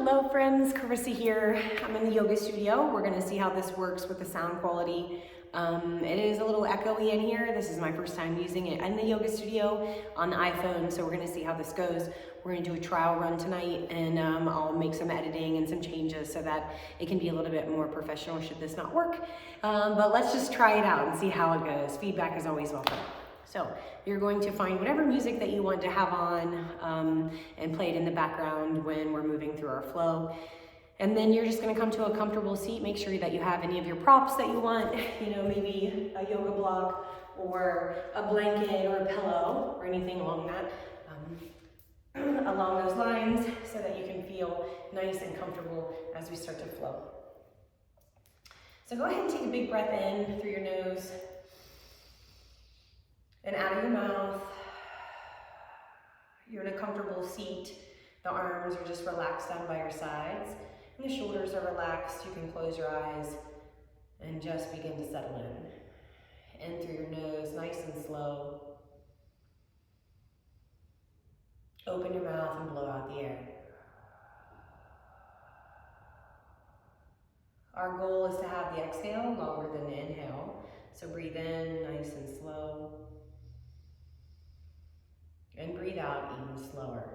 Hello friends, Carissa here. I'm in the yoga studio. We're gonna see how this works with the sound quality. It is a little echoey in here. This is my first time using it in the yoga studio on the iPhone, so we're gonna see how this goes. We're gonna do a trial run tonight, and I'll make some editing and some changes so that it can be a little bit more professional should this not work. But let's just try it out and see how it goes. Feedback is always welcome. So you're going to find whatever music that you want to have on and play it in the background when we're moving through our flow. And then you're just going to come to a comfortable seat. Make sure that you have any of your props that you want, you know, maybe a yoga block or a blanket or a pillow or anything along along those lines, so that you can feel nice and comfortable as we start to flow. So go ahead and take a big breath in through your nose and out of your mouth. You're in a comfortable seat. The arms are just relaxed down by your sides, and the shoulders are relaxed. You can close your eyes and just begin to settle in. In through your nose, nice and slow. Open your mouth and blow out the air. Our goal is to have the exhale longer than the inhale. So breathe in nice and slow. And breathe out even slower.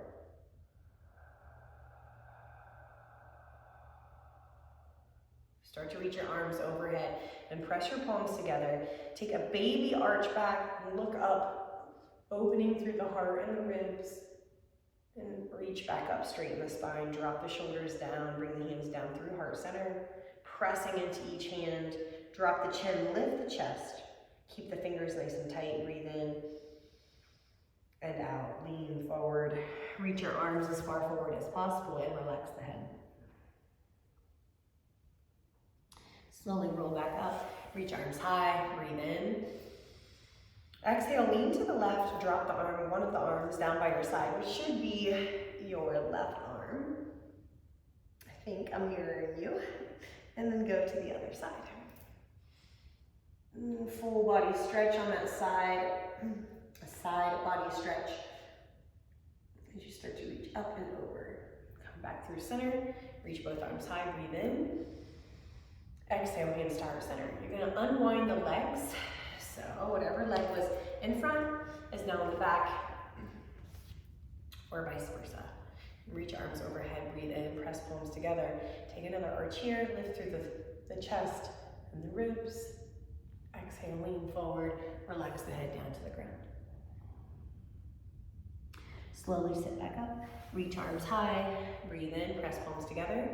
Start to reach your arms overhead and press your palms together. Take a baby arch back and look up, opening through the heart and the ribs. And reach back up straight in the spine. Drop the shoulders down, bring the hands down through heart center. Pressing into each hand. Drop the chin, lift the chest. Keep the fingers nice and tight. Breathe in and out. Lean forward. Reach your arms as far forward as possible and relax the head. Slowly roll back up. Reach arms high. Breathe in. Exhale, lean to the left. Drop the arm, one of the arms down by your side, which should be your left arm. I think I'm mirroring you. And then go to the other side. Full body stretch on that side. A side body stretch as you start to reach up and over. Come back through center, reach both arms high, breathe in. Exhale, hands to heart center. You're going to unwind the legs. So whatever leg was in front is now in the back, or vice versa. Reach arms overhead, breathe in, press palms together. Take another arch here, lift through the chest and the ribs. Exhale, lean forward, relax the head down to the ground. Slowly sit back up, reach arms high, breathe in, press palms together.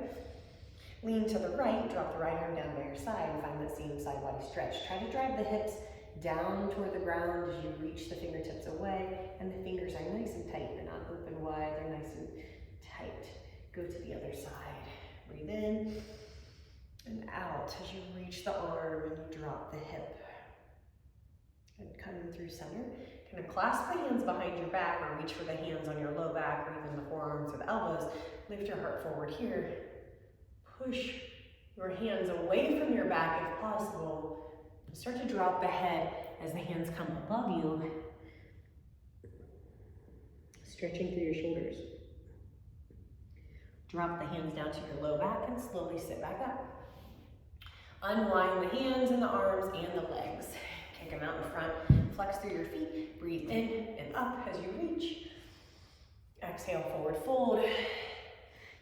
Lean to the right, drop the right arm down by your side and find that same side body stretch. Try to drive the hips down toward the ground as you reach the fingertips away, and the fingers are nice and tight. They're not open wide, they're nice and tight. Go to the other side. Breathe in and out as you reach the arm and you drop the hip. And coming through center. Kind of clasp the hands behind your back or reach for the hands on your low back or even the forearms or the elbows. Lift your heart forward here. Push your hands away from your back if possible. Start to drop the head as the hands come above you. Stretching through your shoulders. Drop the hands down to your low back and slowly sit back up. Unwind the hands and the arms and the legs. Kick them out in front. Flex through your feet. Breathe in and up as you reach. Exhale, forward fold.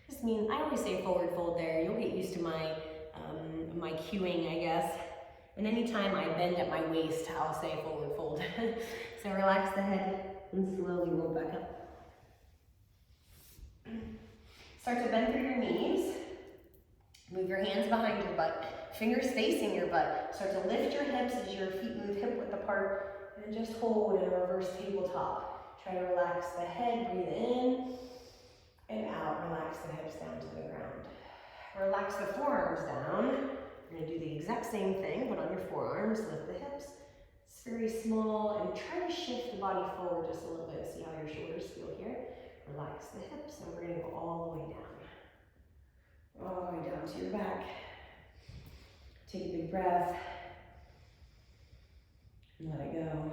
This means, I always say forward fold there. You'll get used to my cueing, I guess. And anytime I bend at my waist, I'll say forward fold. So relax the head and slowly roll back up. Start to bend through your knees. Move your hands behind your butt. Fingers facing your butt. Start to lift your hips as your feet move hip width apart. And just hold in a reverse tabletop. Try to relax the head. Breathe in and out. Relax the hips down to the ground. Relax the forearms down. You're going to do the exact same thing, but on your forearms, lift the hips. It's very small, and try to shift the body forward just a little bit. See how your shoulders feel here. Relax the hips, and we're going to go all the way down. All the way down to your back. Take a big breath. And let it go.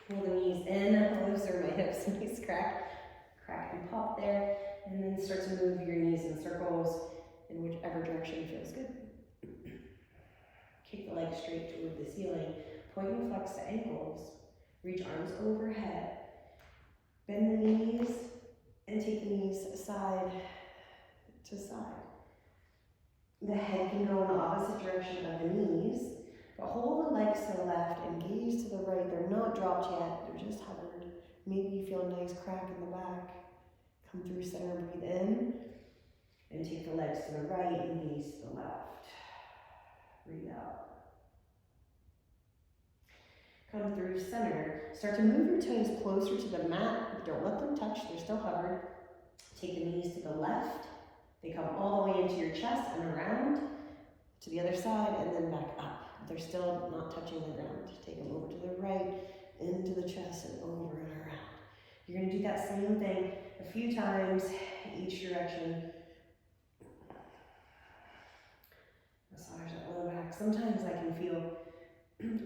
Pull the knees in. Oh, those are my hips. Nice crack. Crack and pop there, and then start to move your knees in circles in whichever direction feels good. Kick the legs straight toward the ceiling. Point and flex the ankles. Reach arms overhead. Bend the knees and take the knees side to side. The head can go in the opposite direction of the knees, but hold the legs to the left and gaze to the right. They're not dropped yet, they're just hovered. Maybe you feel a nice crack in the back. Come through center, breathe in, and take the legs to the right and gaze to the left. Breathe out. Come through center. Start to move your toes closer to the mat, but don't let them touch, they're still hovered. Take the knees to the left. They come all the way into your chest and around to the other side and then back up. They're still not touching the ground. Take them over to the right, into the chest and over and around. You're gonna do that same thing a few times, each direction. Massage that low back. Sometimes I can feel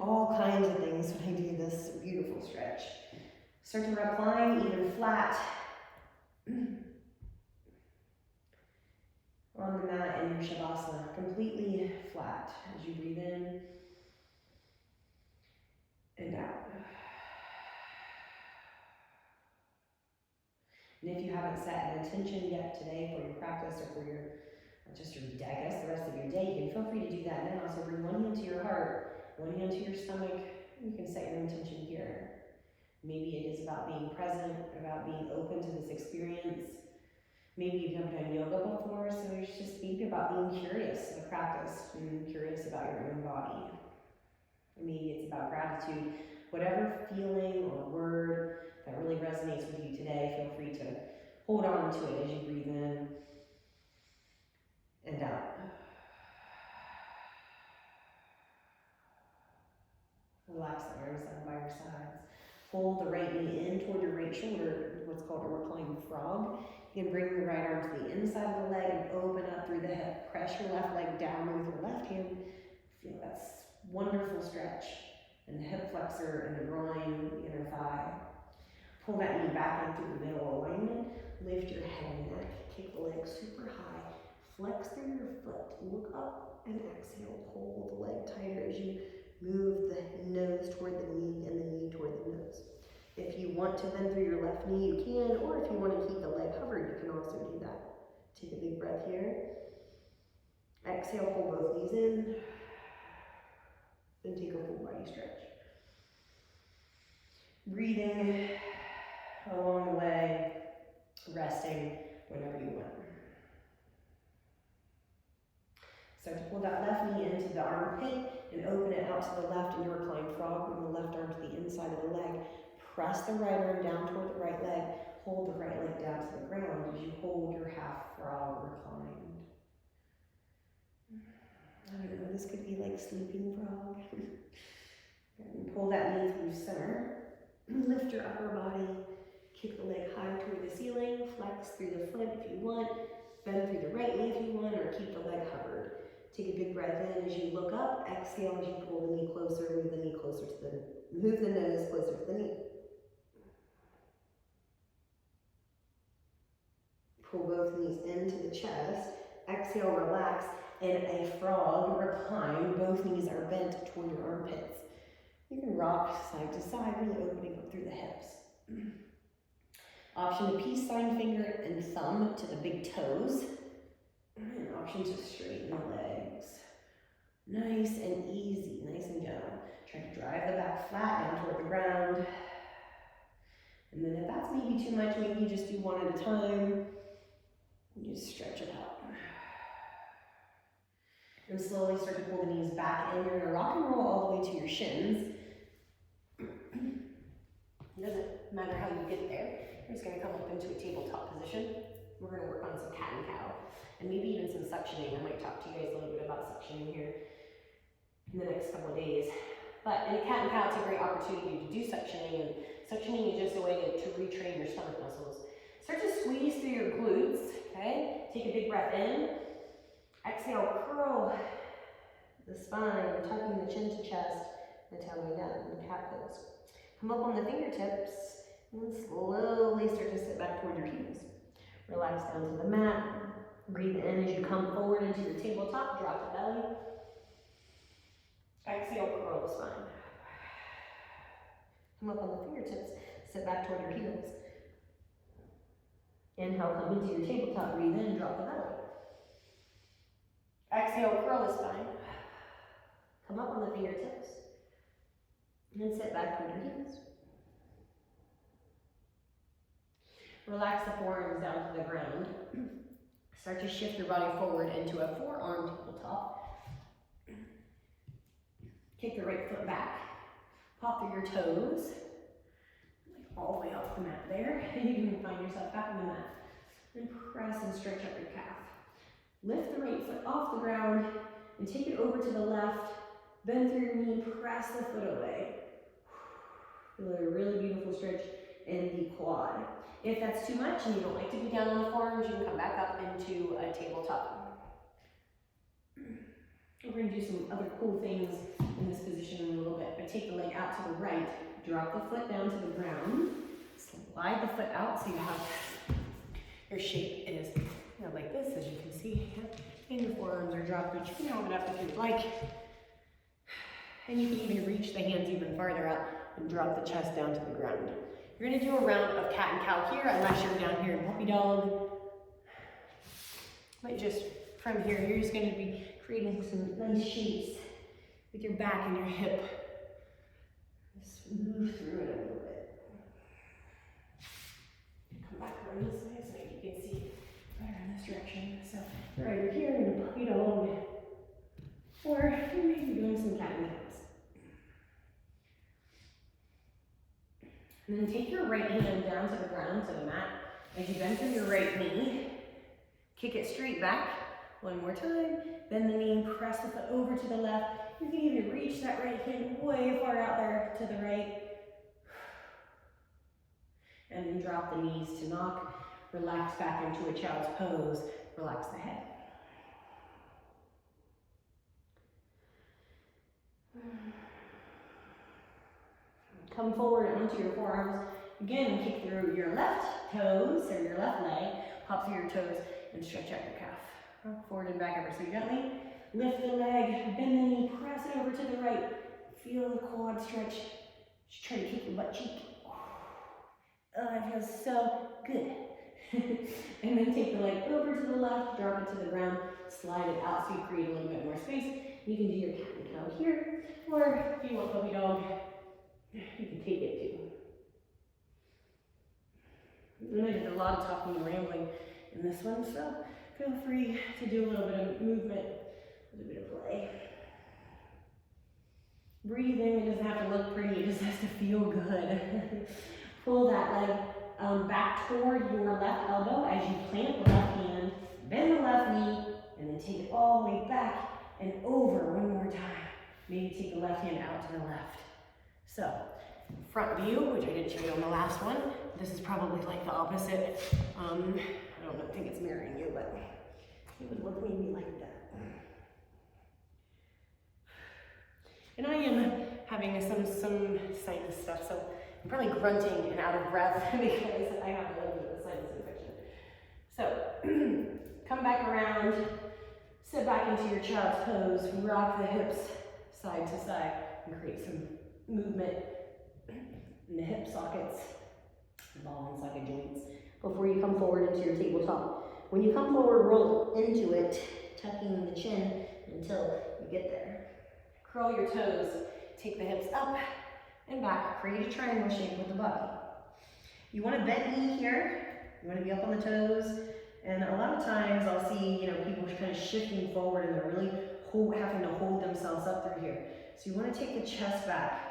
all kinds of things when I do this beautiful stretch. Start to recline even flat on the mat in your Shavasana, completely flat as you breathe in and out. And if you haven't set an intention yet today for your practice or for your, just your, I guess, the rest of your day, you can feel free to do that now. So bring one hand to your heart, one hand to your stomach. You can set your intention here. Maybe it is about being present, about being open to this experience. Maybe you've never done yoga before, so you should just think about being curious in the practice and curious about your own body. Maybe it's about gratitude. Whatever feeling or word that really resonates with you today, feel free to hold on to it as you breathe in and out. Relax the arms down by your sides. Fold the right knee in toward your right shoulder, what's called a reclining frog. You can bring the right arm to the inside of the leg and open up through the hip. Press your left leg down with your left hand. Feel that wonderful stretch in the hip flexor and the groin, the inner thigh. Pull that knee back in through the middle alignment. Lift your head and neck. Kick the leg super high. Flex through your foot. Look up and exhale. Pull the leg tighter as you move the nose toward the knee and the knee toward the nose. If you want to bend through your left knee, you can, or if you want to keep the leg covered, you can also do that. Take a big breath here. Exhale, pull both knees in, and take a full body stretch. Breathing along the way, resting whenever you want. Start to pull that left knee into the armpit and open it out to the left in your reclined frog. Bring the left arm to the inside of the leg. Press the right arm down toward the right leg. Hold the right leg down to the ground as you hold your half frog reclined. I don't know, this could be like sleeping frog. And pull that knee through center. Lift your upper body. Kick the leg high toward the ceiling. Flex through the front if you want. Bend through the right knee if you want, or keep the leg hovered. Take a big breath in as you look up. Exhale as you pull the knee closer. Move the knee closer to the, move the nose closer to the knee. Pull both knees into the chest. Exhale, relax. In a frog recline, both knees are bent toward your armpits. You can rock side to side, really opening up through the hips. Option to peace sign finger and thumb to the big toes. And option to straighten the legs. Nice and easy, nice and gentle. Try to drive the back flat down toward the ground. And then if that's maybe too much, maybe you just do one at a time. You just stretch it out. And slowly start to pull the knees back in. You're gonna rock and roll all the way to your shins. It doesn't matter how you get there. You're just gonna come up into a tabletop position. We're gonna work on some cat and cow, and maybe even some suctioning. I might talk to you guys a little bit about suctioning here in the next couple of days. But in a cat and cow, it's a great opportunity to do suctioning, and suctioning is just a way to retrain your stomach muscles. Start to squeeze through your glutes, okay? Take a big breath in. Exhale, curl the spine, tucking the chin to chest, the tailbone down in cat pose. Come up on the fingertips and slowly start to sit back toward your Relax down to the mat. Breathe in as you come forward into your tabletop. Drop the belly. Exhale, curl the spine. Come up on the fingertips. Sit back toward your heels. Inhale, come into your tabletop. Breathe in, drop the belly. Exhale, curl the spine. Come up on the fingertips. And sit back toward your heels. Relax the forearms down to the ground. Start to shift your body forward into a forearm tabletop. Kick the right foot back. Pop through your toes. All the way off the mat there. And you can find yourself back on the mat. And press and stretch up your calf. Lift the right foot off the ground and take it over to the left. Bend through your knee, press the foot away. Feel a really beautiful stretch in the quad. If that's too much and you don't like to be down on the forearms, you can come back up into a tabletop. We're going to do some other cool things in this position in a little bit, but take the leg out to the right, drop the foot down to the ground, slide the foot out so you have your shape is like this, as you can see, and your forearms are dropped, but you can open it up if you'd like. And you can even reach the hands even farther out and drop the chest down to the ground. You're going to do a round of cat and cow here, unless you're down here in puppy dog. But just from here, you're just going to be creating some nice shapes with your back and your hip. Just move through it a little bit. Come back around this way so you can see better in this direction. So right over here in a puppy dog, or maybe doing some cat and cows. And then take your right hand down to the ground, to the mat. As you bend through your right knee, kick it straight back. One more time. Bend the knee, press the foot over to the left. You can even reach that right hand way far out there to the right. And then drop the knees to knock. Relax back into a child's pose. Relax the head. Come forward onto your forearms. Again, kick through your left toes, or your left leg. Hop through your toes and stretch out your calf. Rock forward and back ever so gently. Lift the leg, bend the knee, press it over to the right. Feel the quad stretch. Just try to kick your butt cheek. Oh, it feels so good. And then take the leg over to the left, drop it to the ground, slide it out so you create a little bit more space. You can do your cat and cow here, or if you want puppy dog, you can take it too. And I did a lot of talking and rambling in this one, so feel free to do a little bit of movement, a little bit of play. Breathing, it doesn't have to look pretty, it just has to feel good. Pull that leg back toward your left elbow as you plant the left hand, bend the left knee, and then take it all the way back and over one more time. Maybe take the left hand out to the left. So, front view, which I didn't show you on the last one. This is probably like the opposite. I don't think it's mirroring you, but it would look maybe like that. And I am having some sinus stuff, so I'm probably grunting and out of breath because I have a little bit of a sinus infection. So, come back around, sit back into your child's pose, rock the hips side to side, and create some movement in the hip sockets, ball and socket joints, before you come forward into your tabletop. When you come forward, roll into it, tucking the chin until you get there. Curl your toes, take the hips up and back, create a triangle shape with the body. You want to bend knee here, you want to be up on the toes, and a lot of times I'll see, people kind of shifting forward and they're really having to hold themselves up through here. So you want to take the chest back.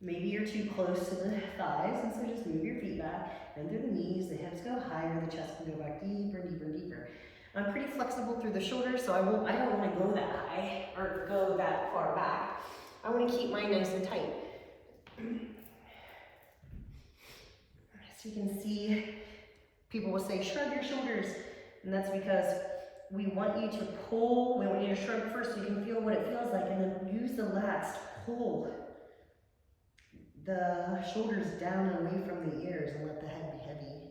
Maybe you're too close to the thighs, and so just move your feet back, bend through the knees, the hips go higher, the chest can go back deeper, deeper, deeper. I'm pretty flexible through the shoulders, so I don't want to go that high or go that far back. I want to keep mine nice and tight. So you can see, people will say, shrug your shoulders, and that's because we want you to pull, we want you to shrug first so you can feel what it feels like, and then use the lats to pull the shoulders down and away from the ears and let the head be heavy.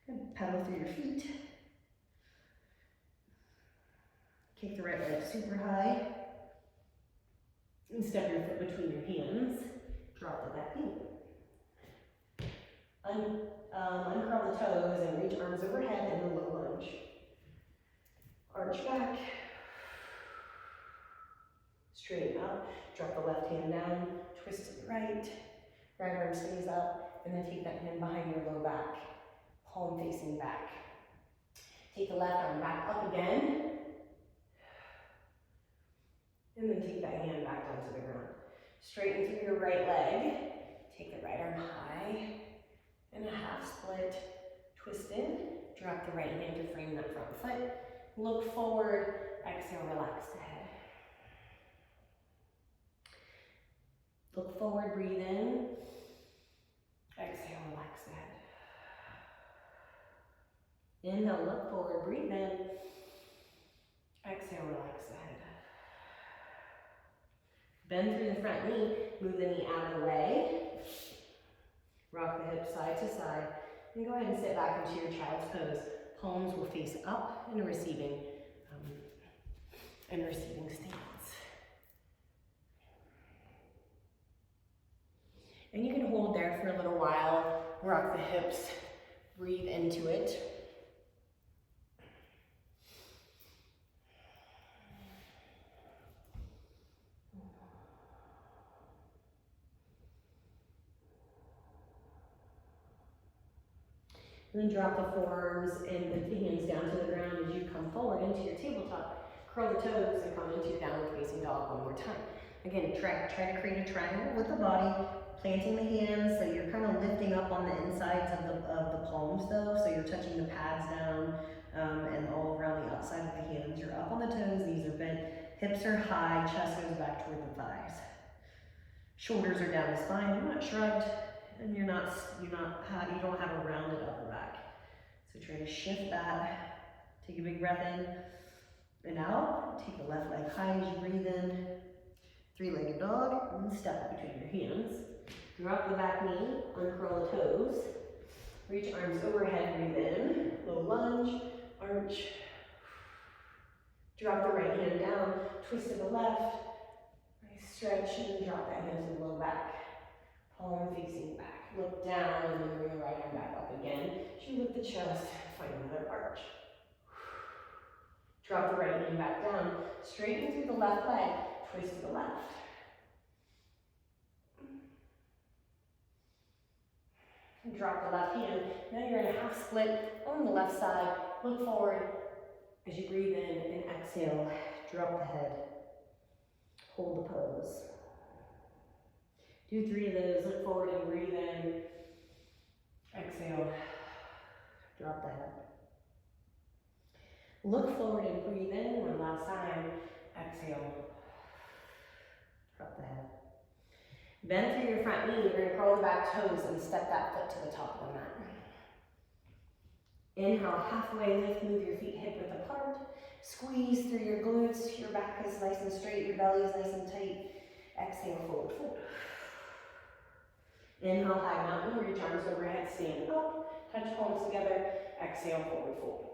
Good. Pedal through your feet. Kick the right leg super high. And step your foot between your hands. Drop the back knee. Uncurl the toes and reach arms overhead in a low lunge. Arch back. Straighten up. Drop the left hand down. Twist to the right. Right arm stays up. And then take that hand behind your low back. Palm facing back. Take the left arm back up again. And then take that hand back down to the ground. Straighten through your right leg. Take the right arm high. And a half split. Twist in. Drop the right hand to frame that front foot. Look forward. Exhale, relax the head. Look forward, breathe in. Exhale, relax the head. Inhale, look forward, breathe in. Exhale, relax the head. Bend through the front knee, move the knee out of the way. Rock the hips side to side. And go ahead and sit back into your child's pose. Palms will face up in a receiving stance. And you can hold there for a little while. Rock the hips, breathe into it. And then drop the forearms and the hands down to the ground as you come forward into your tabletop. Curl the toes and come into your downward facing dog one more time. Again, try to create a triangle with the body, planting the hands so you're kind of lifting up on the insides of the palms though, so you're touching the pads down and all around the outside of the hands. You're up on the toes, knees are bent, hips are high, chest goes back toward the thighs. Shoulders are down the spine, you're not shrugged. And you don't have a rounded upper back. So try to shift that. Take a big breath in and out. Take the left leg high as you breathe in. Three-legged dog, and step up between your hands. Drop the back knee, uncurl the toes. Reach arms overhead, breathe in. Low lunge, arch. Drop the right hand down, twist to the left. Nice stretch, and then drop that hand to the low back. Palm facing back. Look down and then bring the right arm back up again. As you lift the chest, find another arch. Drop the right hand back down. Straighten through the left leg. Twist to the left. And drop the left hand. Now you're in a half split on the left side. Look forward as you breathe in and exhale. Drop the head. Hold the pose. Do 3 of those, look forward and breathe in. Exhale, drop the head. Look forward and breathe in one last time. Exhale, drop the head. Bend through your front knee, you're gonna curl the back toes and step that foot to the top of the mat. Inhale, halfway lift, move your feet hip width apart. Squeeze through your glutes, your back is nice and straight, your belly is nice and tight. Exhale, forward fold. Inhale, high mountain, reach arms overhead, stand up, touch palms together, exhale, forward fold.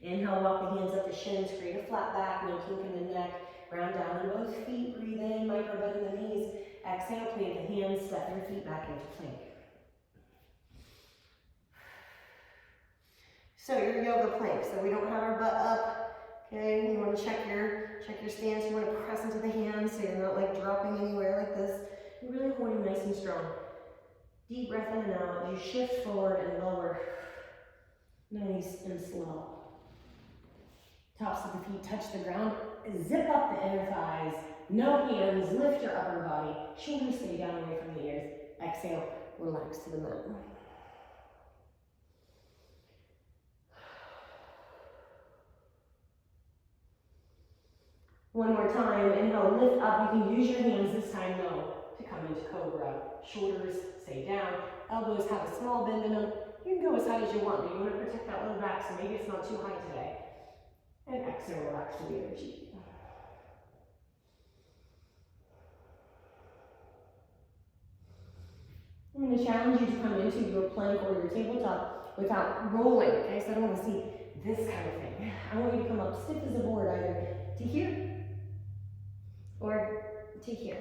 Inhale, walk the hands up to shins, create a flat back, no kink in the neck, round down on both feet, breathe in, micro bend in the knees, exhale, plant the hands, step your feet back into plank. So your yoga plank, so we don't have our butt up. Okay, you want to check your stance. You want to press into the hands so you're not like dropping anywhere like this. You're really holding nice and strong. Deep breath in and out. You shift forward and lower. Nice and slow. Tops of the feet touch the ground. Zip up the inner thighs. No hands. Lift your upper body. Shoulders stay down away from the ears. Exhale. Relax to the mat. One more time, inhale, lift up. You can use your hands this time though to come into cobra. Shoulders stay down, elbows have a small bend in them. You can go as high as you want, but you want to protect that low back so maybe it's not too high today. And exhale, relax to the other cheek. I'm going to challenge you to come into your plank or your tabletop without rolling, okay? So I don't want to see this kind of thing. I want you to come up stiff as a board, either to here or to here.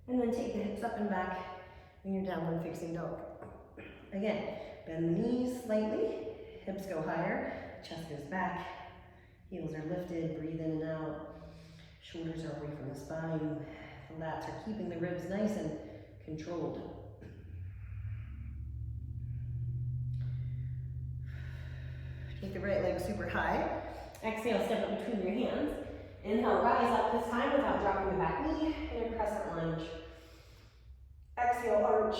And then take the hips up and back in your downward facing dog. Again, bend the knees slightly, hips go higher, chest goes back, heels are lifted, breathe in and out, shoulders are away from the spine, the lats are keeping the ribs nice and controlled. Take the right leg super high. Exhale, step up between your hands. Inhale, rise up this time without dropping the back knee in a crescent lunge. Exhale, arch.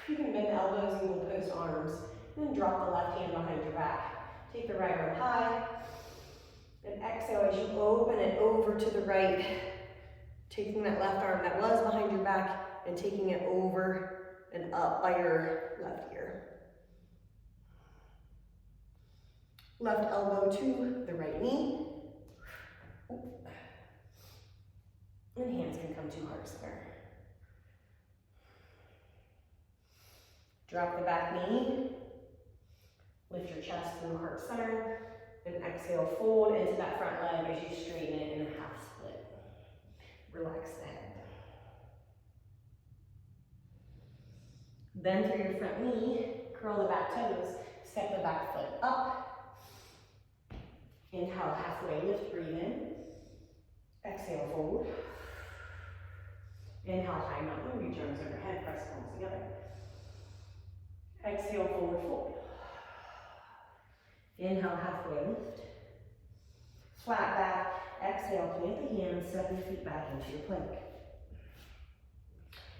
You can bend the elbows and we'll post arms. Then drop the left hand behind your back. Take the right arm high. And exhale as you open it over to the right. Taking that left arm that was behind your back and taking it over and up by your left ear. Left elbow to the right knee. And hands can come to heart center. Drop the back knee. Lift your chest through heart center. And exhale, fold into that front leg as you straighten it in a half split. Relax the head. Bend through your front knee. Curl the back toes. Step the back foot up. Inhale, halfway lift, breathe in. Exhale, fold. Inhale, high mountain, reach arms overhead, press palms together. Exhale, forward fold. Inhale, halfway lift. Flat back, exhale, plant the hands, step your feet back into your plank.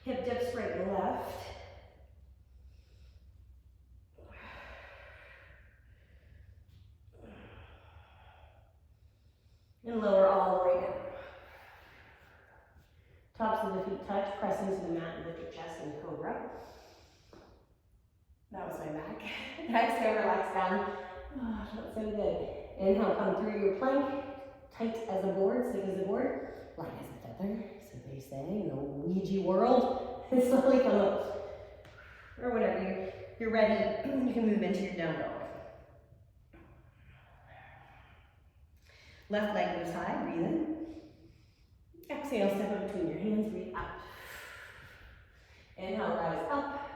Hip dips right and left. And lower all the way down. Tops of the feet touch, press into the mat and lift your chest in cobra. That was my back. Exhale, relax down. Oh, that's so good. Inhale, come through your plank. Tight as a board, stiff as a board. Light as a feather, so they say in the Ouija world. And slowly come up. Or whenever you're ready, you can move into your down dog. Left leg goes high, breathe in. Exhale, step up between your hands, breathe out. Inhale, rise up.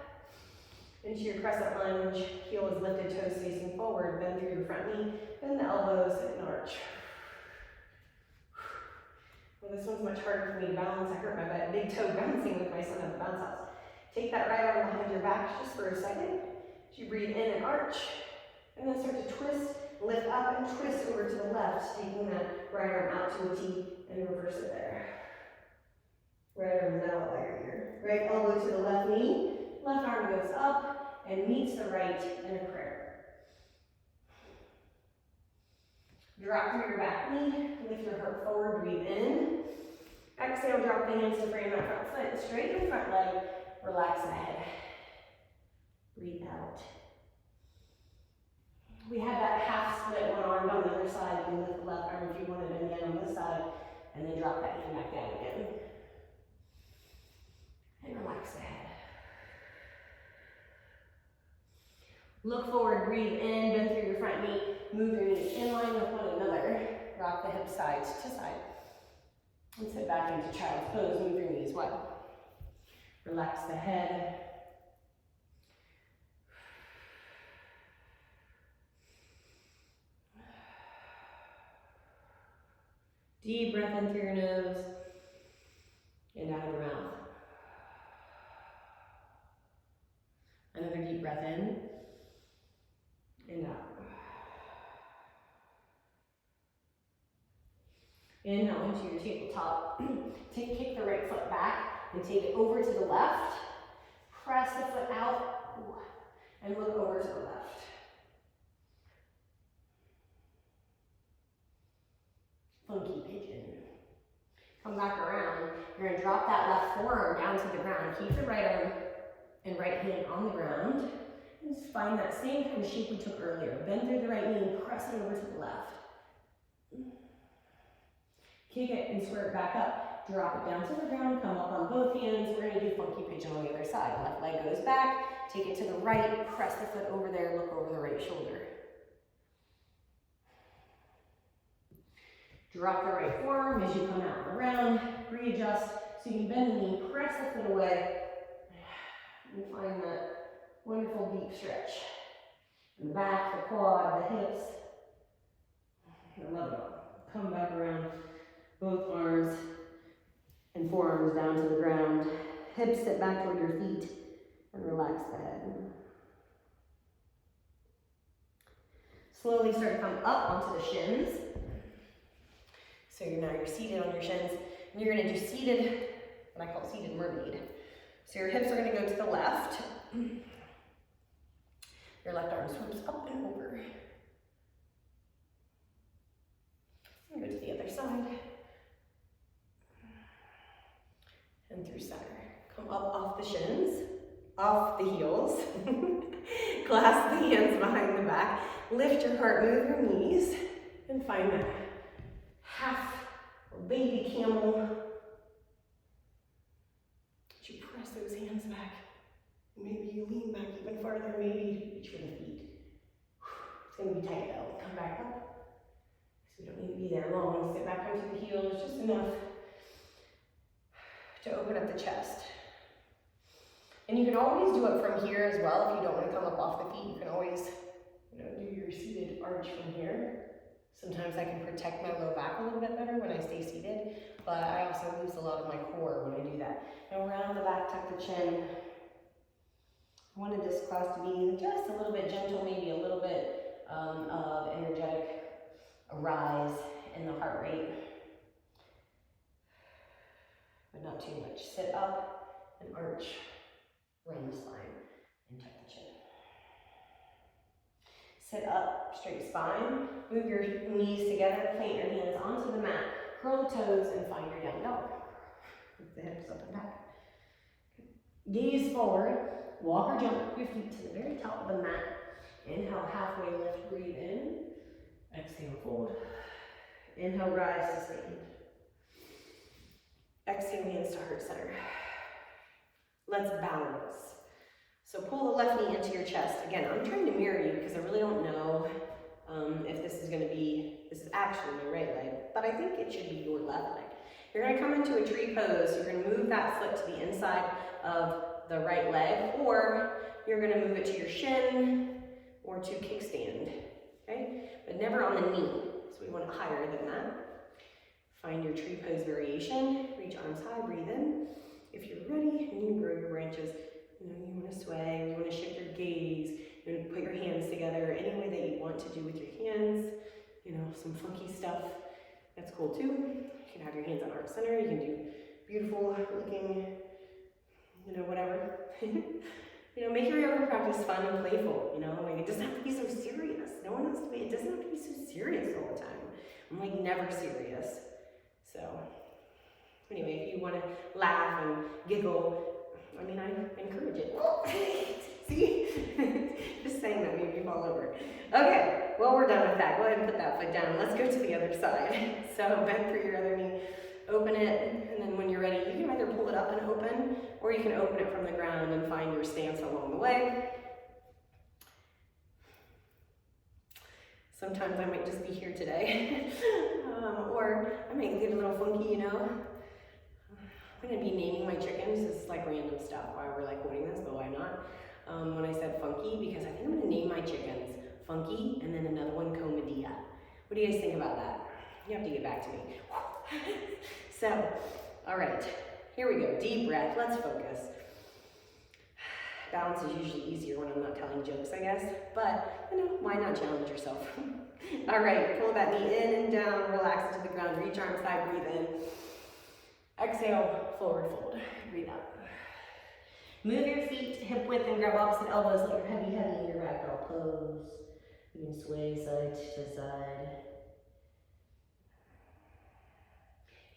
Into your crescent lunge, heel is lifted, toes facing forward, bend through your front knee, bend the elbows and arch. Well, this one's much harder for me to balance. I hurt my big toe bouncing with my son at the bounce house. Take that right arm behind your back just for a second. As you breathe in and arch, and then start to twist, lift up and twist over to the left, taking that right arm out to a T and reverse it there. Right arm is out by your ear. Right elbow to the left knee. Left arm goes up and meets the right in a prayer. Drop through your back knee, lift your heart forward, breathe in. Exhale, drop the hands to frame that front foot, straighten the front leg, relax the head. Breathe out. We have that half split, one arm on the other side. You can lift the left arm if you wanted, and again on this side, and then drop that hand back down again. And relax the head. Look forward, breathe in, bend through your front knee, move your knees in line with one another. Rock the hips side to side. And sit back into child's pose, move your knees wide. Relax the head. Deep breath in through your nose and out of your mouth. Another deep breath in and out. Inhale into your tabletop. Kick the right foot back and take it over to the left. Press the foot out and look over to the left. Funky pigeon. Come back around. You're going to drop that left forearm down to the ground. Keep the right arm and right hand on the ground. And just find that same kind of shape we took earlier. Bend through the right knee and press it over to the left. Kick it and square it back up. drop it down to the ground, come up on both hands. We're gonna do funky pigeon on the other side. Left leg goes back, take it to the right, press the foot over there, look over the right shoulder. Drop the right forearm as you come out and around, readjust, so you can bend the knee, press the foot away, and find that wonderful deep stretch. In the back, the quad, the hips. I love it. Come back around, both arms and forearms down to the ground. Hips sit back toward your feet and relax the head. Slowly start to come up onto the shins. So you're seated on your shins, and you're gonna do seated, what I call seated mermaid. So your hips are gonna go to the left. Your left arm swoops up and over. And go to the other side. And through center. Come up off the shins, off the heels. Clasp the hands behind the back. Lift your heart, move your knees, and find that half or baby camel. You press those hands back. Maybe you lean back even farther, maybe reach for the feet. It's gonna be tight though. Come back up. So we don't need to be there long. Sit back onto the heels, just enough to open up the chest. And you can always do it from here as well. If you don't want to come up off the feet, you can always, do your seated arch from here. Sometimes I can protect my low back a little bit better when I stay seated, but I also lose a lot of my core when I do that. And around the back, tuck the chin. I wanted this class to be just a little bit gentle, maybe a little bit of energetic rise in the heart rate, but not too much. Sit up and arch, run the spine, and tuck the chin. Sit up, straight spine, move your knees together, plant your hands onto the mat, curl the toes, and find your down dog. Lift the hips up and back. Gaze forward, walk or jump your feet to the very top of the mat. Inhale, halfway lift, breathe in. Exhale, fold. Inhale, rise to stand. Exhale, hands to heart center. Let's balance. So pull the left knee into your chest. Again, I'm trying to mirror you because I really don't know if this is actually my right leg, but I think it should be your left leg. You're gonna come into a tree pose. You're gonna move that foot to the inside of the right leg, or you're gonna move it to your shin or to kickstand, okay? But never on the knee, so we want it higher than that. Find your tree pose variation. Reach arms high, breathe in. If you're ready, and you can grow your branches. You want to sway, you want to shift your gaze, you want to put your hands together any way that you want to do with your hands. Some funky stuff, that's cool too. You can have your hands on heart center, you can do beautiful looking, whatever. Make your yoga practice fun and playful, it doesn't have to be so serious. It doesn't have to be so serious all the time. I'm never serious. So, anyway, if you want to laugh and giggle, I encourage it. See? Just saying that made me fall over. Okay, well, we're done with that. Go ahead and put that foot down. Let's go to the other side. So bend through your other knee, open it, and then when you're ready, you can either pull it up and open, or you can open it from the ground and find your stance along the way. Sometimes I might just be here today, or I might get a little funky, I'm going to be naming my chickens. This is random stuff while we're holding this, but why not? When I said funky, because I think I'm going to name my chickens Funky and then another one Comedia. What do you guys think about that? You have to get back to me. So, all right, here we go. Deep breath. Let's focus. Balance is usually easier when I'm not telling jokes, I guess, but why not challenge yourself? All right, pull that knee in and down, relax into the ground, reach arms high, breathe in. Exhale, forward fold, breathe out. Move your feet hip width and grab opposite elbows, let your heavy in your ragdoll pose. You can sway side to side.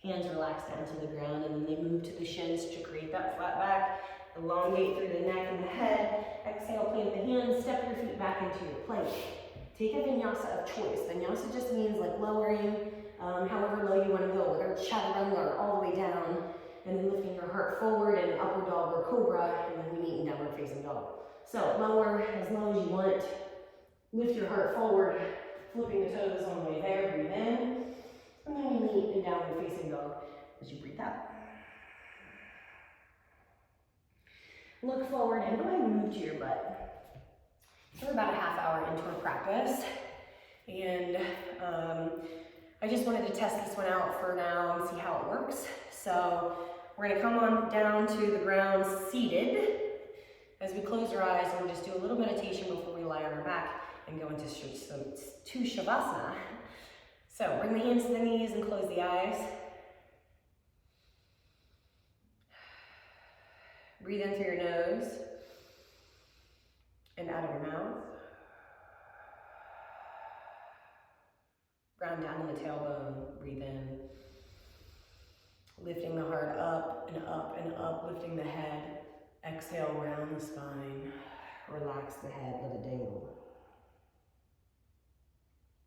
Hands relax down to the ground, and then they move to the shins to create that flat back. Elongate through the neck and the head. Exhale, plant the hands, step your feet back into your plank. Take a vinyasa of choice. Vinyasa just means lowering however low you want to go, whether it's chaturanga all the way down, and then lifting your heart forward in upward dog or cobra, and then we meet in downward facing dog. So lower as low as you want. Lift your heart forward, flipping the toes on the way there. Breathe in, and then we meet in downward facing dog as you breathe out. Look forward and go ahead and move to your butt. So we're about a half hour into our practice, and I just wanted to test this one out for now and see how it works. So we're going to come on down to the ground seated. As we close our eyes, and we'll just do a little meditation before we lie on our back and go into Shavasana. So bring the hands to the knees and close the eyes. Breathe in through your nose and out of your mouth. Ground down in the tailbone, breathe in. Lifting the heart up and up and up, lifting the head. Exhale, round the spine. Relax the head, let it dangle.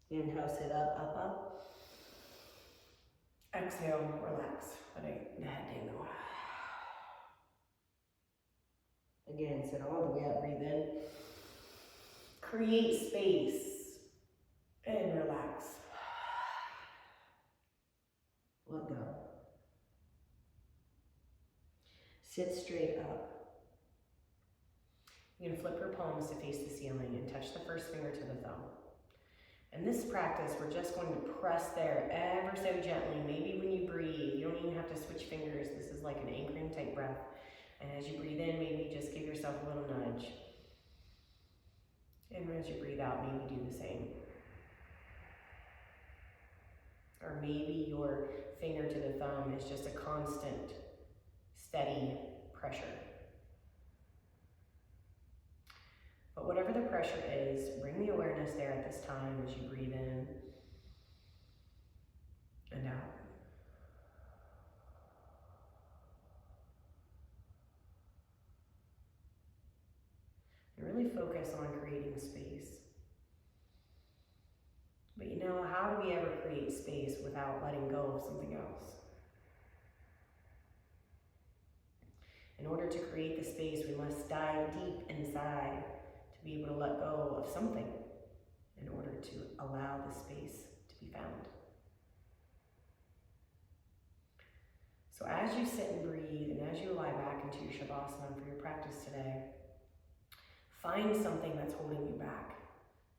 Inhale, sit up, up, up. Exhale, relax, let the head dangle. Again, sit all the way up, breathe in. Create space and relax. Let go. Sit straight up. You're gonna flip your palms to face the ceiling and touch the first finger to the thumb. In this practice, we're just going to press there ever so gently. Maybe when you breathe, you don't even have to switch fingers. This is like an anchoring type breath. And as you breathe in, maybe just give yourself a little nudge. And as you breathe out, maybe do the same. Or maybe your finger to the thumb is just a constant, steady pressure. But whatever the pressure is, bring the awareness there at this time as you breathe in and out. And really focus on creating space. But you know, how do we ever create space without letting go of something else? In order to create the space, we must dive deep inside to be able to let go of something in order to allow the space to be found. So as you sit and breathe, and as you lie back into your Shavasana for your practice today, find something that's holding you back.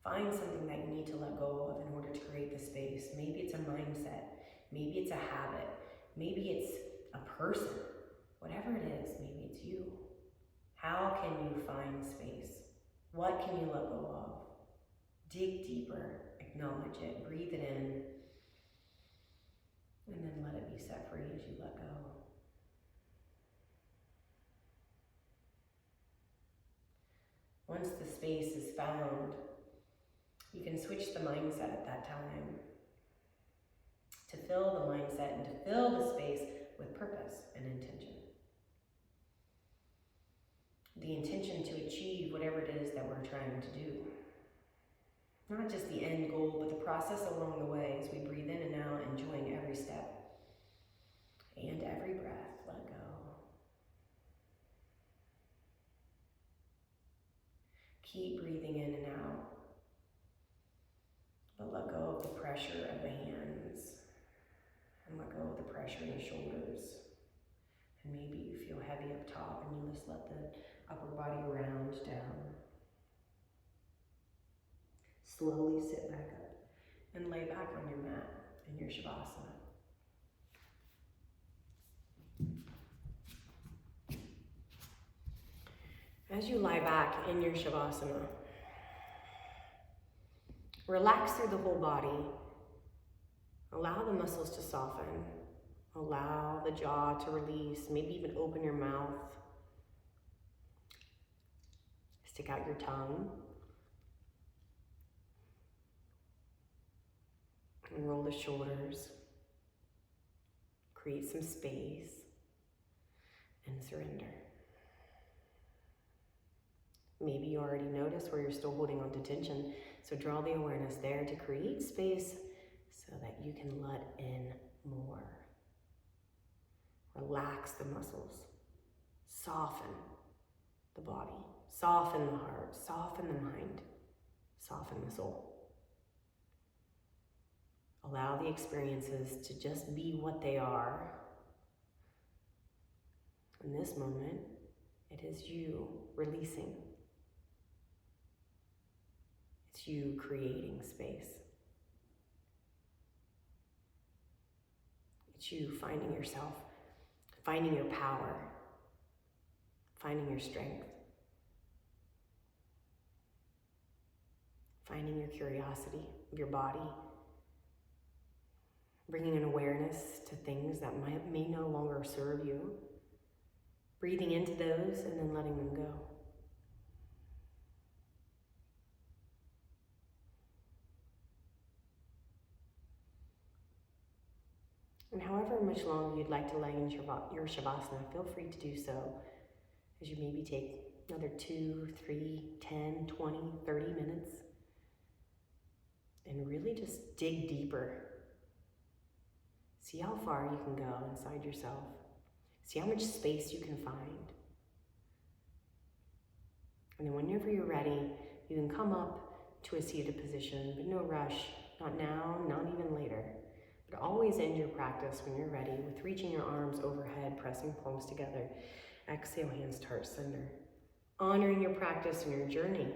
Find something that you need to let go of in order to create the space. Maybe it's a mindset. Maybe it's a habit. Maybe it's a person. Whatever it is, maybe it's you. How can you find space? What can you let go of? Dig deeper, acknowledge it, breathe it in, and then let it be set free as you let go. Once the space is found, you can switch the mindset at that time to fill the mindset and to fill the space with purpose and intention. The intention to achieve whatever it is that we're trying to do. Not just the end goal, but the process along the way as we breathe in and out, enjoying every step and every breath. Let go. Keep breathing in and out, but let go of the pressure of the hands and let go of the pressure in the shoulders. And maybe you feel heavy up top and you just let the upper body round down. Slowly sit back up and lay back on your mat in your Shavasana. As you lie back in your Shavasana, relax through the whole body. Allow the muscles to soften. Allow the jaw to release. Maybe even open your mouth. Stick out your tongue. And roll the shoulders. Create some space. And surrender. Maybe you already noticed where you're still holding on to tension, so draw the awareness there to create space so so that you can let in more. Relax the muscles. Soften the body. Soften the heart. Soften the mind. Soften the soul. Allow the experiences to just be what they are. In this moment, it is you releasing. It's you creating space. It's you finding yourself, finding your power, finding your strength, finding your curiosity of your body, bringing an awareness to things that may no longer serve you, breathing into those and then letting them go. And however much longer you'd like to lay in your Shavasana, feel free to do so as you maybe take another 2, 3, 10, 20, 30 minutes and really just dig deeper. See how far you can go inside yourself. See how much space you can find. And then whenever you're ready, you can come up to a seated position, but no rush, not now, not even later. But always end your practice when you're ready with reaching your arms overhead, pressing palms together. Exhale, hands to heart center. Honoring your practice and your journey,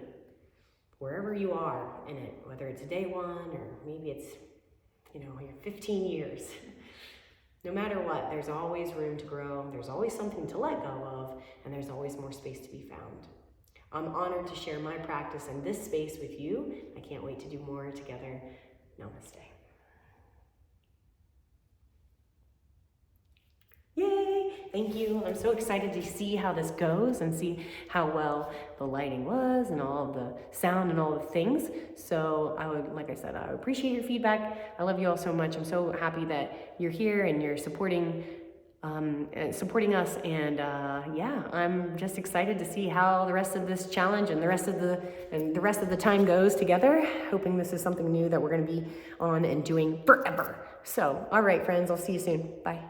wherever you are in it, whether it's day one or maybe it's, your 15 years. No matter what, there's always room to grow. There's always something to let go of, and there's always more space to be found. I'm honored to share my practice in this space with you. I can't wait to do more together. Namaste. Yay! Thank you. I'm so excited to see how this goes and see how well the lighting was and all of the sound and all the things. So I would appreciate your feedback. I love you all so much. I'm so happy that you're here and you're supporting us. And I'm just excited to see how the rest of this challenge and the rest of the time goes together. Hoping this is something new that we're going to be on and doing forever. So, all right, friends, I'll see you soon. Bye.